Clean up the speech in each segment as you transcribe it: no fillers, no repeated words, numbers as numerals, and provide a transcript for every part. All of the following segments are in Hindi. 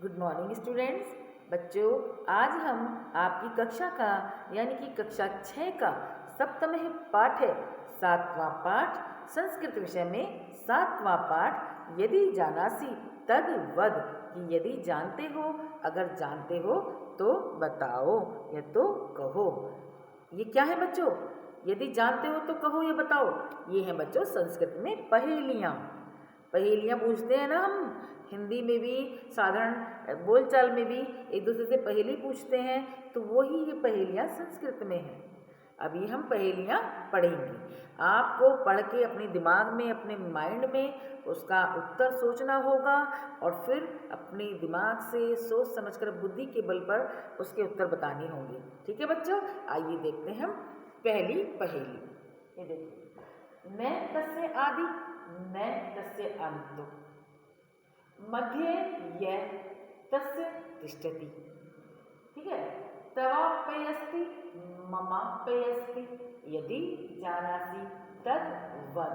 Good morning students. बच्चों, आज हम आपकी कक्षा का यानी कि कक्षा 6 का सप्तमः पाठ है, 7वां पाठ संस्कृत विषय में 7वां पाठ यदि जानासी तद वद, कि यदि जानते हो, अगर जानते हो तो बताओ या तो कहो। ये क्या है बच्चों? यदि जानते हो तो कहो या बताओ। ये है बच्चों संस्कृत में पहेलियाँ। पहेलियाँ पूछते हैं ना हम, हिंदी में भी साधारण बोलचाल में भी एक दूसरे से पहेली पूछते हैं, तो वही ये पहेलियाँ संस्कृत में हैं। अभी हम पहेलियाँ पढ़ेंगे। आपको पढ़ के अपने दिमाग में, अपने माइंड में उसका उत्तर सोचना होगा और फिर अपने दिमाग से सोच समझकर बुद्धि के बल पर उसके उत्तर बताने होंगे। ठीक है बच्चों, आइए देखते हैं हम पहली पहेली। ये देखिए, न तस्य आदि न तस्य अंतो मध्ये यह तस्य तिष्ठति। ठीक है, तवाप्यस्ति ममाप्यस्ति यदि जानासि तद वद।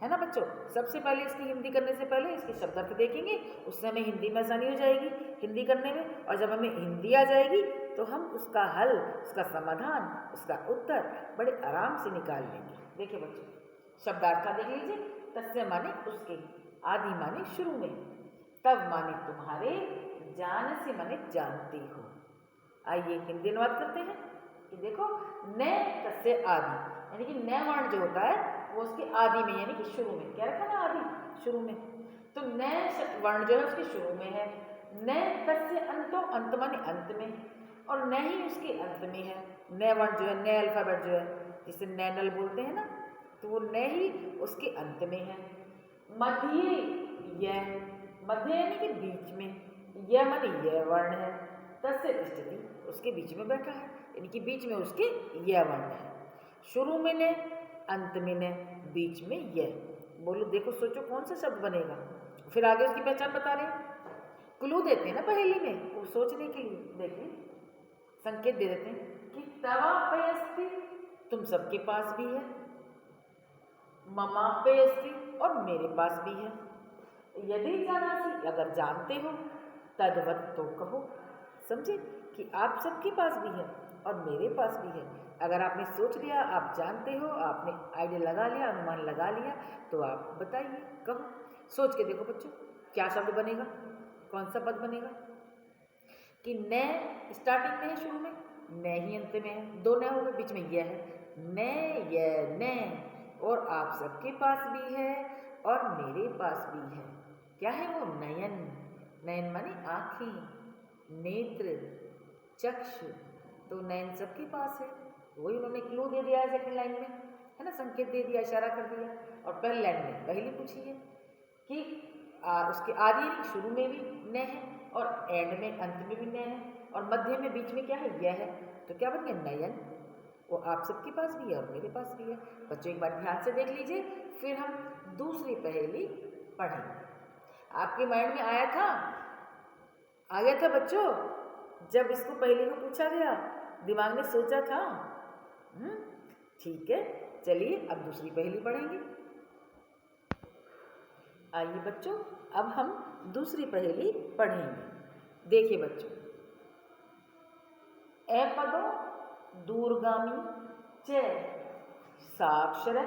है ना बच्चों? सबसे पहले इसकी हिंदी करने से पहले इसके शब्दार्थ देखेंगे, उससे हमें हिंदी में आसानी हो जाएगी हिंदी करने में। और जब हमें हिंदी आ जाएगी तो हम उसका हल, उसका समाधान, उसका उत्तर बड़े आराम से निकाल लेंगे। देखिए बच्चों, शब्दार्थ देख लीजिए। तस्य माने उसके, आदि माने शुरू में, तब माने तुम्हारे, जान से माने जानते हो। आइए हिंदी अनुवाद करते हैं कि देखो, न तस्य आदि यानी कि न वर्ण जो होता है वो उसके आदि में यानी कि शुरू में, क्या रखा ना आदि शुरू में, तो न वर्ण जो है उसके शुरू में है। न तस्य अंतो, अंत माने अंत में, और न ही उसके अंत में है। न वर्ण जो है, न अल्फाबेट जो है जिसे नैनल बोलते हैं ना, तो वो न ही उसके अंत में है। मध्य यह, मध्य यानी कि बीच में, यह माने यह वर्ण है। तस्य तिष्ठति, उसके बीच में बैठा है यानी कि बीच में उसके यह वर्ण है। शुरू में न, अंत में न, बीच में यह। बोलो, देखो सोचो कौन सा शब्द बनेगा, फिर आगे उसकी पहचान बता रहे हैं। क्लू देते हैं ना पहेली में वो सोचने के लिए। देखिए, संकेत दे देते हैं कि तवाप्यस्ति, तुम सबके पास भी है, ममाप्यस्ति, और मेरे पास भी है, यदि जानासी, अगर जानते हो, तद्वत तो कहो। समझे कि आप सबके पास भी है और मेरे पास भी है। अगर आपने सोच लिया, आप जानते हो, आपने आइडिया लगा लिया, अनुमान लगा लिया, तो आप बताइए, कहो। सोच के देखो बच्चों, क्या शब्द बनेगा, कौन सा पद बनेगा। कि न स्टार्टिंग में है, शुरू में, न ही अंत में है, दो न हो गए, बीच में यह है। न यह न, और आप सबके पास भी है और मेरे पास भी है। क्या है वो? नयन। नयन माने आँखें, नेत्र, चक्षु। तो नयन सबके पास है, वही उन्होंने क्लू दे दिया है सेकंड लाइन में, है ना, संकेत दे दिया, इशारा कर दिया। और पहले लाइन में पहली पूछी है कि उसके आदि यानी शुरू में भी न है और एंड में, अंत में भी न है, और मध्य में, बीच में क्या है? यह है। तो क्या बन गया? नयन। वो आप सबके पास भी है और मेरे पास भी है। बच्चों एक बार ध्यान से देख लीजिए, फिर हम दूसरी पहेली पढ़ेंगे। आपके माइंड में आया था, आ गया था बच्चों, जब इसको पहेली को पूछा गया, दिमाग में सोचा था? ठीक है, चलिए अब दूसरी पहेली पढ़ेंगे। आइए बच्चों, अब हम दूसरी पहेली पढ़ेंगे। देखिए बच्चों, अपदो दूरगामी च साक्षर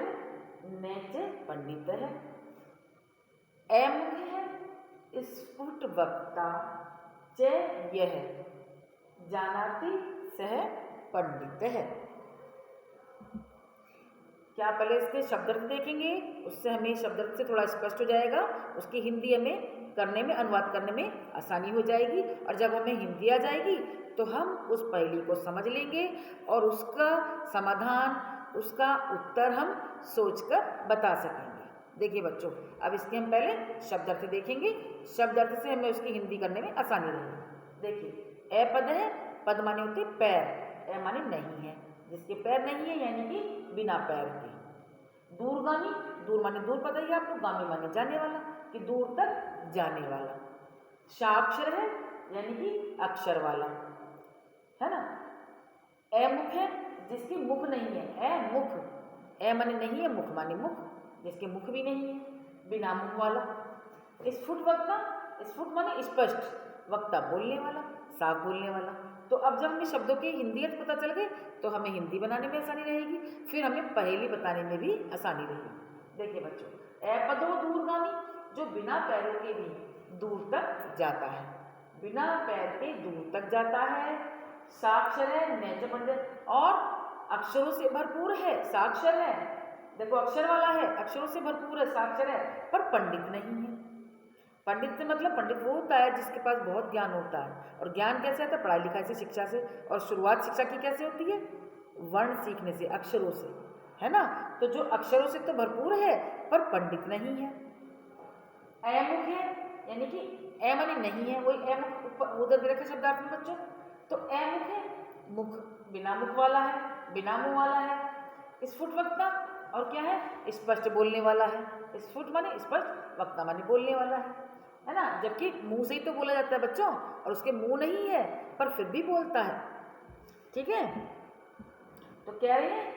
न च पंडित है, अमुख है स्फुट वक्ता च यह जानाति सह पंडित है। क्या पहले इसके शब्दार्थ देखेंगे, उससे हमें शब्दार्थ से थोड़ा स्पष्ट हो जाएगा, उसकी हिंदी हमें करने में, अनुवाद करने में आसानी हो जाएगी। और जब हमें हिंदी आ जाएगी तो हम उस पहेली को समझ लेंगे और उसका समाधान, उसका उत्तर हम सोचकर बता सकेंगे। देखिए बच्चों, अब इसके हम पहले शब्दार्थ देखेंगे, शब्दार्थ से हमें उसकी हिंदी करने में आसानी रहेगी। देखिए, अ पद है, पद माने होते पैर, ए माने नहीं है, जिसके पैर नहीं है यानी कि बिना पैर के। दूरगामी, दूर माने दूर, पता ही आपको, गामी माने जाने वाला, कि दूर तक जाने वाला। साक्षर है यानी कि अक्षर वाला, है ना। अमुख है, जिसके मुख नहीं है, अमुख, ए माने नहीं है, मुख माने मुख, जिसके मुख भी नहीं है, बिना मुख वाला। स्फुट वक्ता, स्फुट माने स्पष्ट, वक्ता बोलने वाला, साफ बोलने वाला। तो अब जब हमें शब्दों के हिंदी अर्थ पता चल गए तो हमें हिंदी बनाने में आसानी रहेगी, फिर हमें पहेली बताने में भी आसानी रहेगी। देखिए बच्चों, अपदो दूरगामी, जो बिना पैरों के भी दूर तक जाता है, बिना पैर के दूर तक जाता है। साक्षर है, नैच पंडित, और अक्षरों से भरपूर है, साक्षर है, देखो अक्षर वाला है, अक्षरों से भरपूर है, साक्षर है, पर पंडित नहीं है। पंडित से मतलब पंडित वो होता है जिसके पास बहुत ज्ञान होता है। और ज्ञान कैसे आता है? पढ़ाई लिखाई से, शिक्षा से। और शुरुआत शिक्षा की कैसे होती है? वर्ण सीखने से, अक्षरों से, है ना। तो जो अक्षरों से तो भरपूर है पर पंडित नहीं है। अमुख है, यानी कि ए माने नहीं है, वही अमुख उधर भी रखा शब्दार्थ में बच्चों। तो अमुख है, मुख बिना मुख वाला है, बिना मुंह वाला है। स्फुट वक्ता, और क्या है? स्पष्ट बोलने वाला है। स्फुट माने स्पष्ट, वक्ता माने बोलने वाला है ना। जबकि मुंह से ही तो बोला जाता है बच्चों, और उसके मुंह नहीं है पर फिर भी बोलता है। ठीक है, तो कह रहे हैं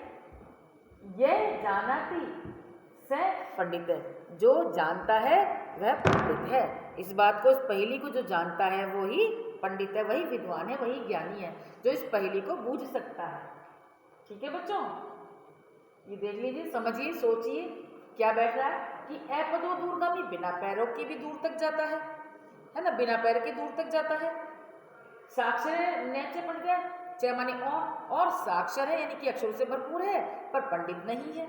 यह जानाती से पंडित है, जो जानता है वह पंडित है। इस बात को, इस पहेली को जो जानता है वो ही पंडित है, वही विद्वान है, वही ज्ञानी है, जो इस पहेली को बूझ सकता है। ठीक है बच्चों, ये देख लीजिए, समझिए, सोचिए क्या बैठ रहा है कि अपदो दूरगामी, बिना पैरों के भी दूर तक जाता है ना, बिना पैर के दूर तक जाता है। साक्षर नैचे पढ़ गया, च माने और साक्षर है, यानी कि अक्षरों से भरपूर है पर पंडित नहीं है।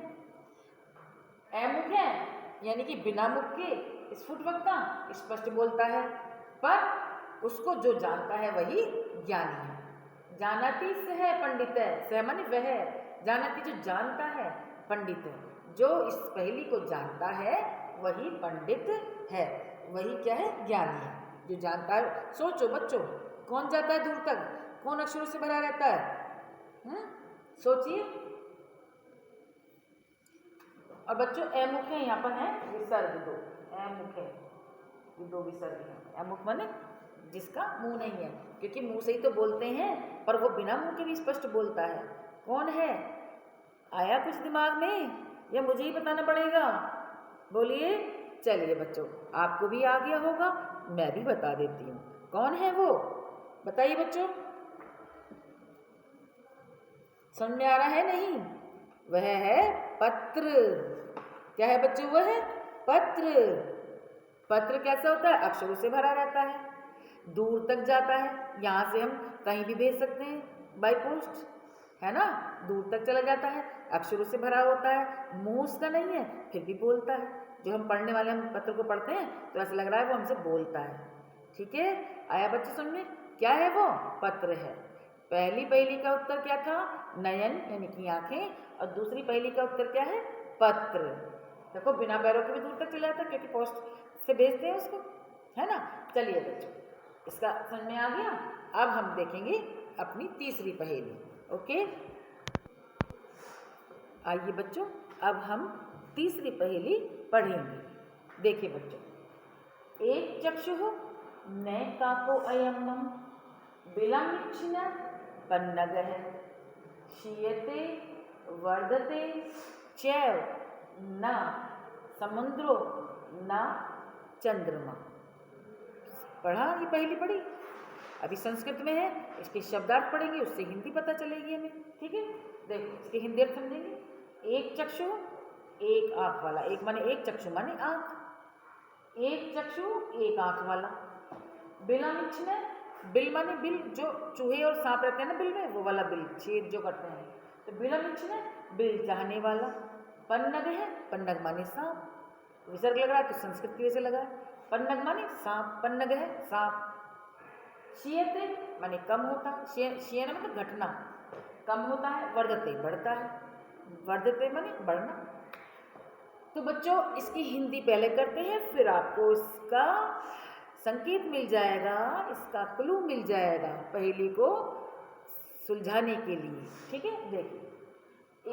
अमुख है, यानी कि बिना मुख के, स्फुट वक्ता, स्पष्ट बोलता है, पर उसको जो जानता है वही ज्ञानी है। जानाती से है पंडित है, सह माने वह है, जानाती जो जानता है, पंडित है, जो इस पहेली को जानता है वही पंडित है, वही क्या है? ज्ञानी है, जो जानता है। सोचो बच्चों, कौन जाता है दूर तक? कौन अक्षरों से भरा रहता है? सोचिए। और बच्चों अमुख है, यहाँ पर है विसर्ग दो, अमुख है, ये दो विसर्ग है। अमुख माने जिसका मुंह नहीं है, क्योंकि मुंह से ही तो बोलते हैं, पर वो बिना मुंह के भी स्पष्ट बोलता है। कौन है? आया कुछ दिमाग में या मुझे ही बताना पड़ेगा? बोलिए। चलिए बच्चों, आपको भी आ गया होगा, मैं भी बता देती हूँ कौन है वो। बताइए बच्चों, समझ में आ रहा है? नहीं, वह है पत्र। क्या है बच्चों? वह है पत्र। पत्र कैसा होता है? अक्षरों से भरा रहता है, दूर तक जाता है। यहाँ से हम कहीं भी भेज सकते हैं बाय पोस्ट, है ना, दूर तक चला जाता है, अक्षरों से भरा होता है, मुंह उसका नहीं है फिर भी बोलता है। जो हम पढ़ने वाले, हम पत्र को पढ़ते हैं तो ऐसा लग रहा है वो हमसे बोलता है। ठीक है, आया बच्चे समझ में? क्या है वो? पत्र है। पहली पहेली का उत्तर क्या था? नयन, यानी कि आंखें। और दूसरी पहेली का उत्तर क्या है? पत्र। देखो, बिना पैरों के भी दूर तक चला जाता है, क्योंकि पोस्ट से भेजते हैं उसको, है ना। चलिए बच्चों, इसका समझ में आ गया। अब हम देखेंगे अपनी तीसरी पहेली। ओके, आइए बच्चों, अब हम तीसरी पहेली पढ़ेंगे। देखिए बच्चों, एक चक्षुः नैकाको अयम्मम बिलमिच्छिन्न पन्नगः क्षीयते वर्धते चैव न समुद्रो न चंद्रमा। पढ़ा? ये पहेली पढ़ी? अभी संस्कृत में है, इसके शब्दार्थ पढ़ेंगे, उससे हिंदी पता चलेगी हमें। ठीक है, देखो इसके हिंदी अर्थ समझेंगे। एक चक्षु, एक आंख वाला। एक माने एक, चक्षु माने आंख। एक चक्षु, एक आंख वाला। बिलमिच्छिन्न, बिल माने बिल, जो चूहे और सांप रहते हैं ना बिल में, वो वाला बिल, छेद जो करते हैं। तो बिलमिच्छिन्न, बिल चाहने वाला। पन्नग है, पन्नग माने सांप। विसर्ग लग रहा है तो संस्कृत की वजह से लगा है। पन्नग माने सांप, पन्नग है सांप। क्षीयते माने कम होता, क्षीयन मतलब घटना, कम होता है। वर्धते बढ़ता है, वर्धते माने बढ़ना। तो बच्चों, इसकी हिंदी पहले करते हैं, फिर आपको इसका संकेत मिल जाएगा, इसका क्लू मिल जाएगा पहेली को सुलझाने के लिए। ठीक है, देखिए,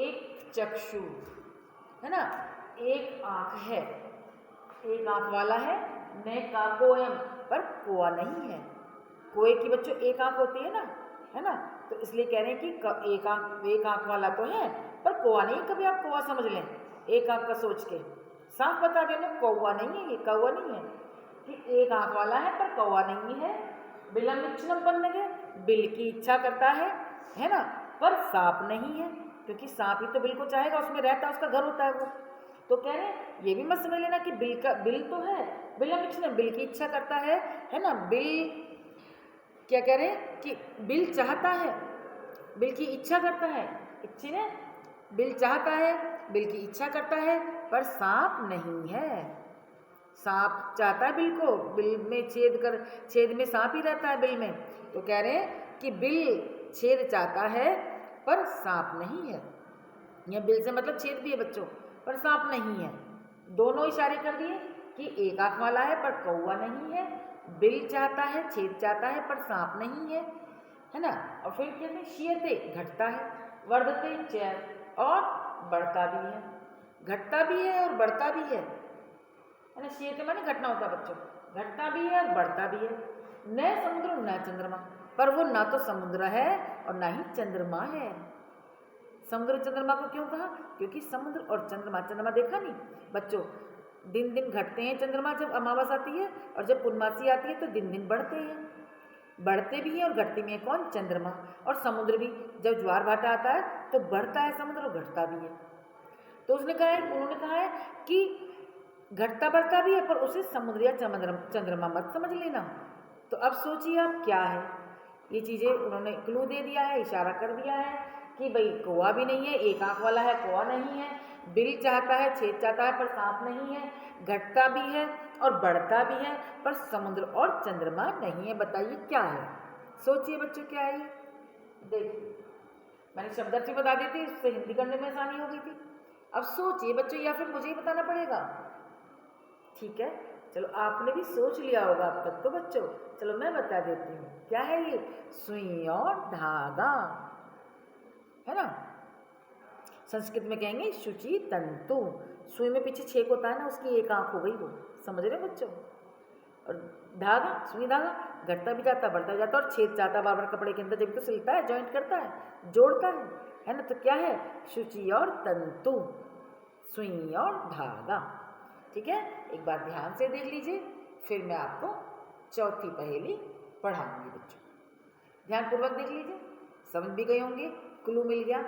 एक चक्षु है ना, एक आंख है, एक आंख वाला है। मैं काकोयम, पर कोआ नहीं है। कोए की बच्चों एक आंख होती है ना, तो इसलिए कह रहे हैं कि एक आंख वाला तो है पर कोआ नहीं। कभी आप कोआ समझ लें एक आंख का सोच के, साफ बता देना कौवा नहीं है, ये कौवा नहीं है कि एक आंख वाला है पर कौवा नहीं है। बिलमिच्छनम पन्नगे, बिल की इच्छा करता है ना, पर सांप नहीं है, क्योंकि सांप ही तो बिल को चाहेगा, उसमें रहता है, उसका घर होता है वो। तो कह रहे हैं ये भी मत समझ लेना कि बिल तो है, बिलमिच्छनम बिल की इच्छा करता है ना। बिल क्या कह रहे हैं कि बिल चाहता है, बिल की इच्छा करता है, इच्छी ने बिल चाहता है, बिल की इच्छा करता है, पर सांप नहीं है। सांप चाहता है बिल को, बिल में छेद में सांप ही रहता है बिल में। तो कह रहे हैं कि बिल छेद चाहता है पर सांप नहीं है। यह बिल से मतलब छेद भी है बच्चों, पर सांप नहीं है। दोनों इशारे कर दिए कि एक आंख वाला है पर कौवा नहीं है, बिल चाहता है, छेद चाहता है, पर सांप नहीं है ना। और फिर कहते हैं शीयते घटता है, वर्धते च और बढ़ता भी है, घटता भी है और बढ़ता भी है ना। शीयते माने घटना होता है बच्चों, घटता भी है और बढ़ता भी है। न समुद्र न चंद्रमा, पर वो ना तो समुद्र है और ना ही चंद्रमा है। समुद्र चंद्रमा को क्यों कहा? क्योंकि समुद्र और चंद्रमा देखा नहीं बच्चों, दिन दिन घटते हैं चंद्रमा जब अमावस आती है, और जब पूर्णमासी आती है तो दिन दिन बढ़ते हैं, बढ़ते भी हैं और घटते भी हैं। कौन? चंद्रमा। और समुद्र भी जब ज्वार भाटा आता है तो बढ़ता है समुद्र और घटता भी है। तो उन्होंने कहा है कि घटता बढ़ता भी है, पर उसे समुद्र या चंद्रमा मत समझ लेना। तो अब सोचिए आप क्या है ये चीज़ें, उन्होंने क्लू दे दिया है, इशारा कर दिया है कि भाई कौवा भी नहीं है, एक आंख वाला है, कौवा नहीं है, बिल चाहता है, छेद चाहता है, पर सांप नहीं है, घटता भी है और बढ़ता भी है, पर समुद्र और चंद्रमा नहीं है। बताइए क्या है? सोचिए बच्चों क्या है ये। देखिए मैंने शब्दार्थी बता दी थी, उससे हिंदी करने में आसानी हो गई थी। अब सोचिए बच्चों, या फिर मुझे ही बताना पड़ेगा? ठीक है, चलो आपने भी सोच लिया होगा अब तक तो बच्चों। चलो मैं बता देती हूँ क्या है ये। सुई और धागा, है ना। संस्कृत में कहेंगे शुचि तंतु। सुई में पीछे छेक होता है ना, उसकी एक आंख हो गई वो, समझ रहे बच्चों। और धागा, सुई धागा घटता भी जाता, बढ़ता भी जाता, और छेद जाता बार बार कपड़े के अंदर, जब तो सिलता है, जॉइंट करता है, जोड़ता है ना। तो क्या है? शुचि और तंतु, सुई और धागा। ठीक है, एक बार ध्यान से देख लीजिए, फिर मैं आपको चौथी पहेली पढ़ाऊंगी बच्चों। ध्यानपूर्वक देख लीजिए, समझ भी गए होंगे, क्लू मिल गया।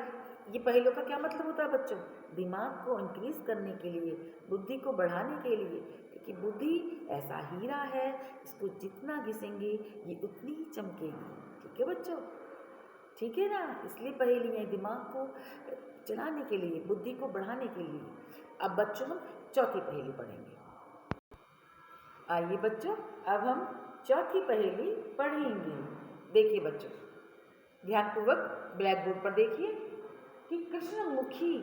ये पहेलियों का क्या मतलब होता है बच्चों? दिमाग को इंक्रीज करने के लिए, बुद्धि को बढ़ाने के लिए, क्योंकि बुद्धि ऐसा हीरा है, इसको जितना घिसेंगे ये उतनी ही चमकेगी। ठीक है बच्चों, ठीक है ना। इसलिए पहेलियाँ दिमाग को चलाने के लिए, बुद्धि को बढ़ाने के लिए। अब बच्चों हम चौथी पहेली पढ़ेंगे। आइए बच्चों, अब हम चौथी पहेली पढ़ेंगे। देखिए बच्चों, ध्यानपूर्वक ब्लैक बोर्ड पर देखिए कि कृष्णमुखी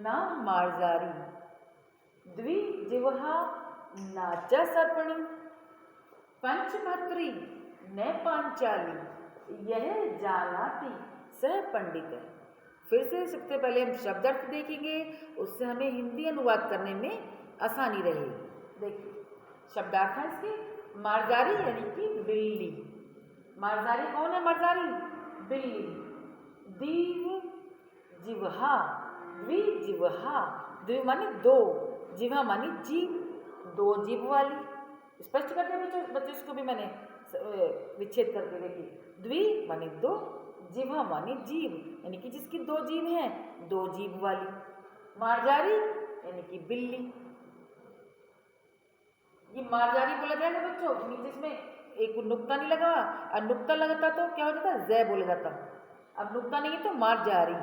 ना मार्जारी, द्विजिह्वा नाचा सर्पणी, पंचभद्री न पांचाली, यह जानाति सह पंडित है। फिर से सबसे पहले हम शब्दार्थ देखेंगे, उससे हमें हिंदी अनुवाद करने में आसानी रहेगी। देखिए शब्दार्थ है इसके। मार्जारी यानी कि बिल्ली। मार्जारी कौन है? मार्जारी बिल्ली। द्विजिह्वा, द्विजिह्वा, द्वि माने दो, जिह्वा माने जीभ, दो जीभ वाली। स्पष्ट करते हैं बच्चों, इसको भी मैंने विच्छेद करके देखिए। द्वि माने दो, जिह्वा माने जीभ, यानी कि जिसकी दो जीभ हैं, दो जीभ वाली। मार्जारी यानी कि बिल्ली। ये मार्जारी बोला जाएगा बच्चों, नीचे इसमें एक नुक्ता नहीं लगा, और नुक्ता लगता तो क्या हो जाता? जय बोला जाता। अब नुक्ता नहीं है तो मार्जारी,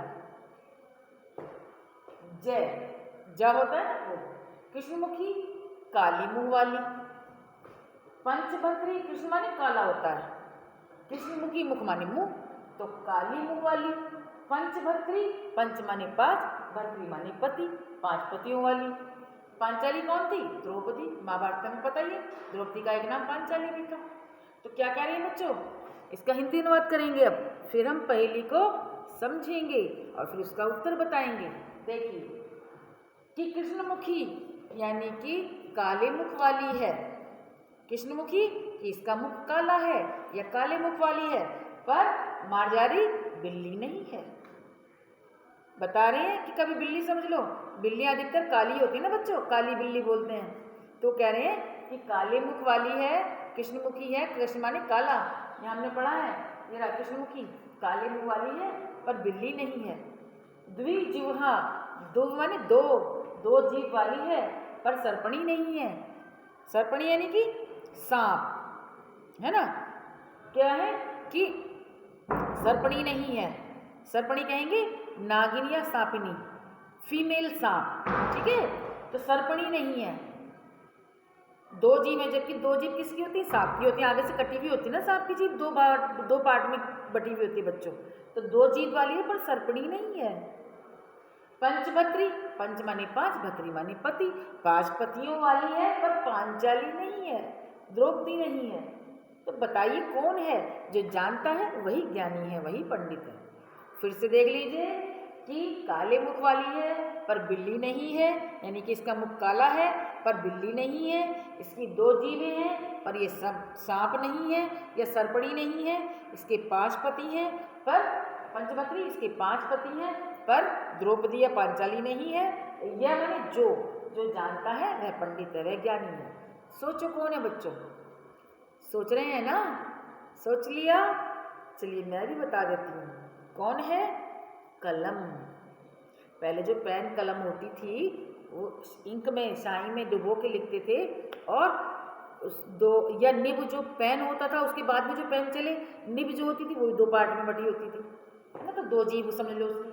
जय जा होता है ना वो। कृष्णमुखी काली मुंह वाली। पंचभद्री, कृष्ण माने काला होता है, कृष्णमुखी मुख माने मुंह, तो काली मुंह वाली। पंचभद्री, पंच माने पांच, भद्री माने पति, पांच पतियों वाली। पांचाली कौन थी? द्रौपदी। महाभारत में पता ही है, द्रौपदी का एक नाम पांचाली भी था। तो क्या कह रही है बच्चों? इसका हिंदी अनुवाद करेंगे अब, फिर हम पहेली को समझेंगे और फिर उसका उत्तर बताएंगे। देखिए कि कृष्णमुखी यानी कि काले मुख वाली है। कृष्णमुखी कि इसका मुख काला है या काले मुख वाली है, पर मार्जारी बिल्ली नहीं है। बता रहे हैं कि कभी बिल्ली समझ लो, बिल्लियां अधिकतर काली होती है ना बच्चों, काली बिल्ली बोलते हैं। तो कह रहे हैं कि काले मुख वाली है कृष्णमुखी है, कृष्ण माने काला, यहाँ हमने पढ़ा है, ये रहा कृष्णमुखी, काले मुंह वाली है पर बिल्ली नहीं है। द्विजिह्वा, दो माने दो, दो जीभ वाली है पर सर्पणी नहीं है। सर्पणी यानी कि सांप, है ना। क्या है कि सर्पणी नहीं है, सर्पणी कहेंगे नागिन या सांपिनी, फीमेल सांप, ठीक है। तो सर्पणी नहीं है, दो जीभ है, जबकि दो जीभ किसकी होती है? सांप की होती है, आगे से कटी हुई होती है ना सांप की जीभ, दो पार्ट में बटी हुई होती है बच्चों। तो दो जीभ वाली है पर सर्पणी नहीं है। पंचभद्री, पंच माने पांच, भद्री माने पति, पांच पतियों वाली है पर पांचाली नहीं है, द्रौपदी नहीं है। तो बताइए कौन है? जो जानता है वही ज्ञानी है, वही पंडित है। फिर से देख लीजिए कि काले मुख वाली है पर बिल्ली नहीं है, यानी कि इसका मुख काला है पर बिल्ली नहीं है। इसकी दो जीभें हैं पर ये सब सांप नहीं है, यह सर्पणी नहीं है। इसके पांच पति हैं पर पंचभद्री, इसके पांच पति हैं पर द्रौपदी या पांचाली नहीं है। यह माने जो जानता है वह पंडित है, वह ज्ञानी है। सोचो कौन है बच्चों? सोच रहे हैं ना? सोच लिया? चलिए मैं भी बता देती हूँ कौन है। कलम। पहले जो पेन कलम होती थी वो इंक में, स्याही में डुबो के लिखते थे, और उस दो या निब जो पेन होता था उसके बाद में जो पेन चले, निब जो होती थी वो दो पार्ट में बटी होती थी, है ना। तो दो जीभ समझ लो उसकी।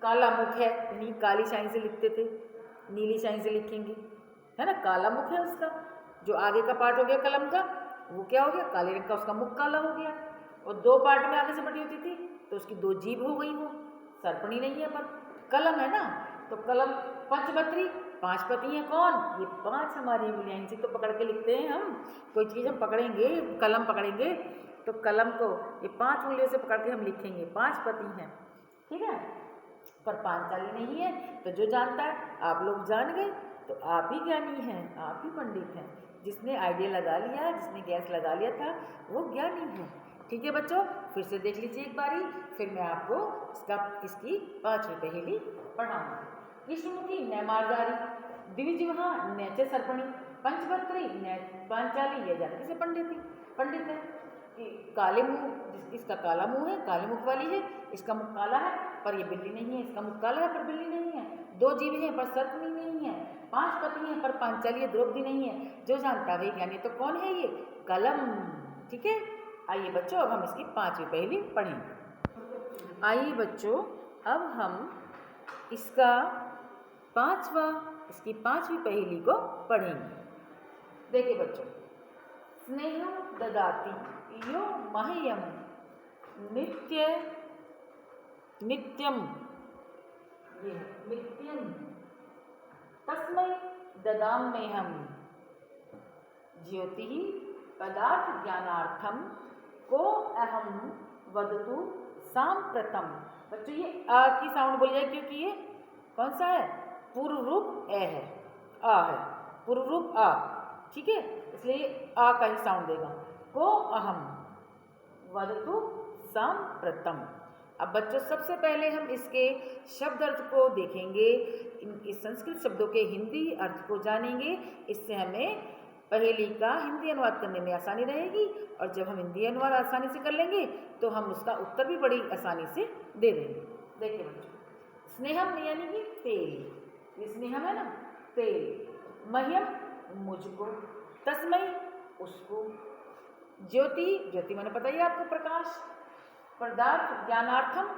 काला मुख है, यानी काली स्याही से लिखते थे, नीली स्याही से लिखेंगे, है ना। काला मुख है उसका, जो आगे का पार्ट हो गया कलम का, वो क्या हो गया? काले रंग का, उसका मुख काला हो गया। और दो पार्ट में आगे से बटी होती थी तो उसकी दो जीभ हो गई, वो सर्पणी नहीं है पर कलम है ना। तो कलम पंचभद्री, पांच पति हैं कौन? ये पांच हमारी उंगलियां, इनसे तो पकड़ के लिखते हैं हम। कोई चीज़ हम पकड़ेंगे, कलम पकड़ेंगे तो कलम को ये पांच उंगलियों से पकड़ के हम लिखेंगे, पांच पति हैं, ठीक है। पर पांचाली नहीं है। तो जो जानता है, आप लोग जान गए तो आप ही ज्ञानी हैं, आप ही पंडित हैं। जिसने आइडिया लगा लिया, जिसने गैस लगा लिया था, वो ज्ञानी है। ठीक है बच्चों, फिर से देख लीजिए एक बारी, फिर मैं आपको इसकी पांचवी पहेली पढ़ाऊंगी। कृष्णमुखी नैमारदारी, द्विजिह्वा नैचे सर्पणी, पंचभद्री नै पांचाली, यह जानकी से पंडित है। कि काले मुंह, इसका काला मुंह है, काले मुख वाली है, इसका मुख काला है पर ये बिल्ली नहीं है, इसका मुख काला है पर बिल्ली नहीं है। दो जीभ हैं पर सर्पणी नहीं है, पांच पति हैं पर पांचाली द्रौपदी नहीं है। जो जानता वही ज्ञानी। तो कौन है ये? कलम, ठीक है। आइए बच्चों, अब हम इसकी पांचवी पहेली पढ़ेंगे। आइए बच्चों, अब हम इसकी पांचवी पहेली को पढ़ेंगे। देखिए बच्चों, स्नेहम ददाति यो मह्यम नित्यम तस्मै ददाम्यहम् ज्योति पदार्थ ज्ञानार्थम को अहम वदतु सांप्रतम। बच्चों ये आ की साउंड बोली जाए, क्योंकि ये कौन सा है? पूर्व रूप ए है, आ है, पूर्व रूप आ, ठीक है, इसलिए आ का ही साउंड देगा। को अहम वदतु सांप्रतम। अब बच्चों सबसे पहले हम इसके शब्द अर्थ को देखेंगे, इस संस्कृत शब्दों के हिंदी अर्थ को जानेंगे। इससे हमें पहेली का हिंदी अनुवाद करने में आसानी रहेगी, और जब हम हिंदी अनुवाद आसानी से कर लेंगे तो हम उसका उत्तर भी बड़ी आसानी से दे देंगे। देखिए बच्चों, स्नेहम यानी कि तेल, ये स्नेहम है ना, तेल। मह्यम मुझको, तस्मै उसको, ज्योति माने पता ही आपको प्रकाश, पदार्थ ज्ञानार्थम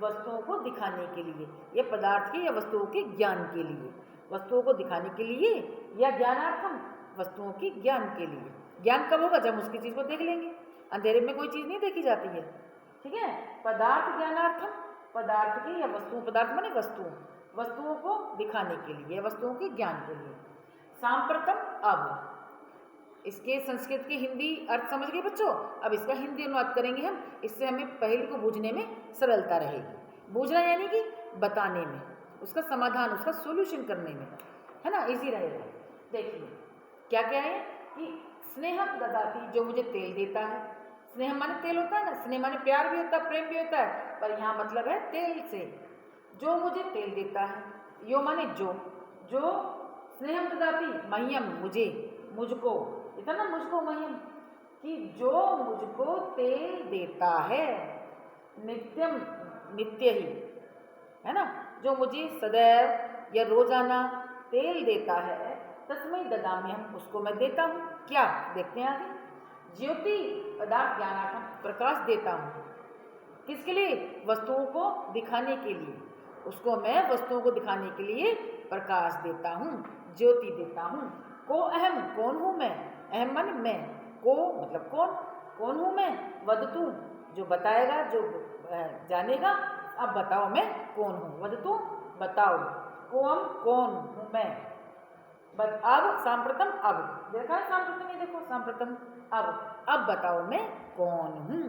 वस्तुओं को दिखाने के लिए, या पदार्थ के या वस्तुओं के ज्ञान के लिए, वस्तुओं को दिखाने के लिए, या ज्ञानार्थम वस्तुओं के ज्ञान के लिए। ज्ञान कब होगा? जब उसकी चीज़ को देख लेंगे। अंधेरे में कोई चीज़ नहीं देखी जाती है, ठीक है। पदार्थ ज्ञानार्थम, पदार्थ के या वस्तुओं, पदार्थ माने वस्तुओं को दिखाने के लिए, वस्तुओं के ज्ञान के लिए। सांप्रतम, अब इसके संस्कृत के हिंदी अर्थ समझ गए बच्चों। अब इसका हिंदी अनुवाद करेंगे हम, इससे हमें पहेली को बूझने में सरलता रहेगी। बूझना यानी कि बताने में, उसका समाधान, उसका सॉल्यूशन करने में, है ना, इजी रहेगा। देखिए क्या क्या है कि स्नेहम ददाति, जो मुझे तेल देता है। स्नेह माने तेल होता है ना, स्नेह माने प्यार भी होता है, प्रेम भी होता है, पर यहाँ मतलब है तेल से। जो मुझे तेल देता है, यो माने जो स्नेहम ददाति, मह्यम मुझे, मुझको, इतना मुझको, मह्यम कि जो मुझको तेल देता है, नित्यम नित्य ही, है ना, जो मुझे सदैव या रोजाना तेल देता है, तस्मै ददामि, हम उसको मैं देता हूँ। क्या देखते हैं आगे, ज्योति पदार्थ ज्ञानार्थम, प्रकाश देता हूँ। किसके लिए? वस्तुओं को दिखाने के लिए, उसको मैं वस्तुओं को दिखाने के लिए प्रकाश देता हूँ, ज्योति देता हूँ। को अहम, कौन हूँ मैं, अहम मन मैं, को मतलब कौन हूँ मैं, वदतु जो बताएगा, जो जानेगा। अब बताओ मैं कौन हूँ, वदतु बताओ, कोम कौन हूँ मैं। अब सांप्रतम, अब देखा है सांप्रतम, ये देखो सांप्रतम, अब बताओ मैं कौन हूँ।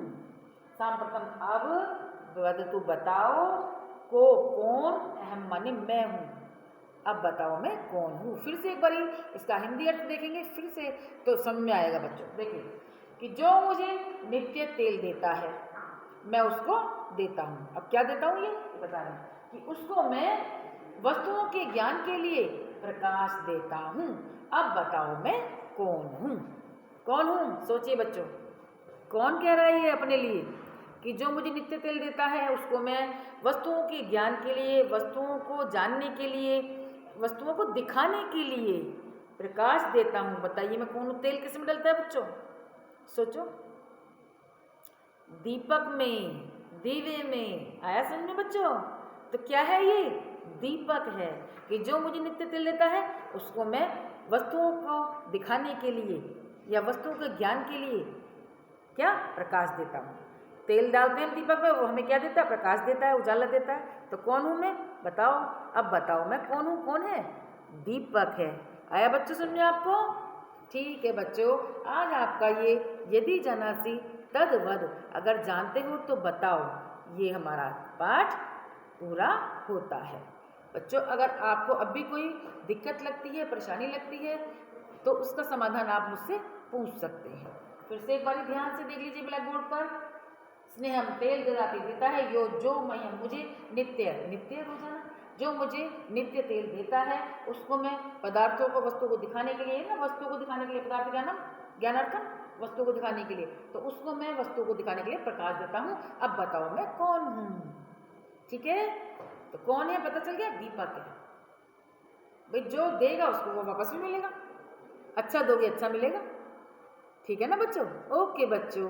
सांप्रतम अब, वदतु बताओ, को कौन, अहम माने मैं हूँ, अब बताओ मैं कौन हूँ। फिर से एक बार इसका हिंदी अर्थ देखेंगे फिर से, तो समझ में आएगा बच्चों। देखिए कि जो मुझे नित्य तेल देता है, मैं उसको देता हूँ। अब क्या देता हूँ, ये बता रहे हैं कि उसको मैं वस्तुओं के ज्ञान के लिए प्रकाश देता हूँ। अब बताओ मैं कौन हूँ। कौन हूँ, सोचिए बच्चों, कौन कह रहा है ये अपने लिए कि जो मुझे नित्य तेल देता है उसको मैं वस्तुओं के ज्ञान के लिए, वस्तुओं को जानने के लिए, वस्तुओं को दिखाने के लिए प्रकाश देता हूँ। बताइए मैं कौन हूँ। तेल किस में डलता है बच्चों, सोचो, दीपक में, दीवे में, आया समझ में बच्चों। तो क्या है ये, दीपक है कि जो मुझे नित्य तेल देता है उसको मैं वस्तुओं को दिखाने के लिए या वस्तुओं के ज्ञान के लिए क्या प्रकाश देता हूँ। तेल डालते हैं दीपक में, वो हमें क्या देता है, प्रकाश देता है, उजाला देता है। तो कौन हूँ मैं, बताओ, अब बताओ मैं कौन हूँ। कौन है, दीपक है। आया बच्चों समझे आपको। ठीक है बच्चों, आज आपका ये यदि जानासी तद्वद, अगर जानते हो तो बताओ, ये हमारा पाठ पूरा होता है। बच्चों अगर आपको अब भी कोई दिक्कत लगती है, परेशानी लगती है, तो उसका समाधान आप मुझसे पूछ सकते हैं। फिर से एक बार ध्यान से देख लीजिए ब्लैक बोर्ड पर। स्नेहम तेल ददाति देता है, यो जो मह्यम मुझे नित्य, नित्य रोजाना, जो मुझे नित्य तेल देता है उसको मैं पदार्थों को, वस्तु को दिखाने के लिए, ना वस्तु को दिखाने के लिए, पदार्थ ज्ञानम ज्ञानार्थम, वस्तु को दिखाने के लिए, तो उसको मैं वस्तु को दिखाने के लिए प्रकाश देता हूँ। अब बताओ मैं कौन हूँ। ठीक है, तो कौन है पता चल गया, दीपक है। भाई जो देगा उसको वो वापस भी मिलेगा, अच्छा दोगे अच्छा मिलेगा। ठीक है ना बच्चों। ओके बच्चों।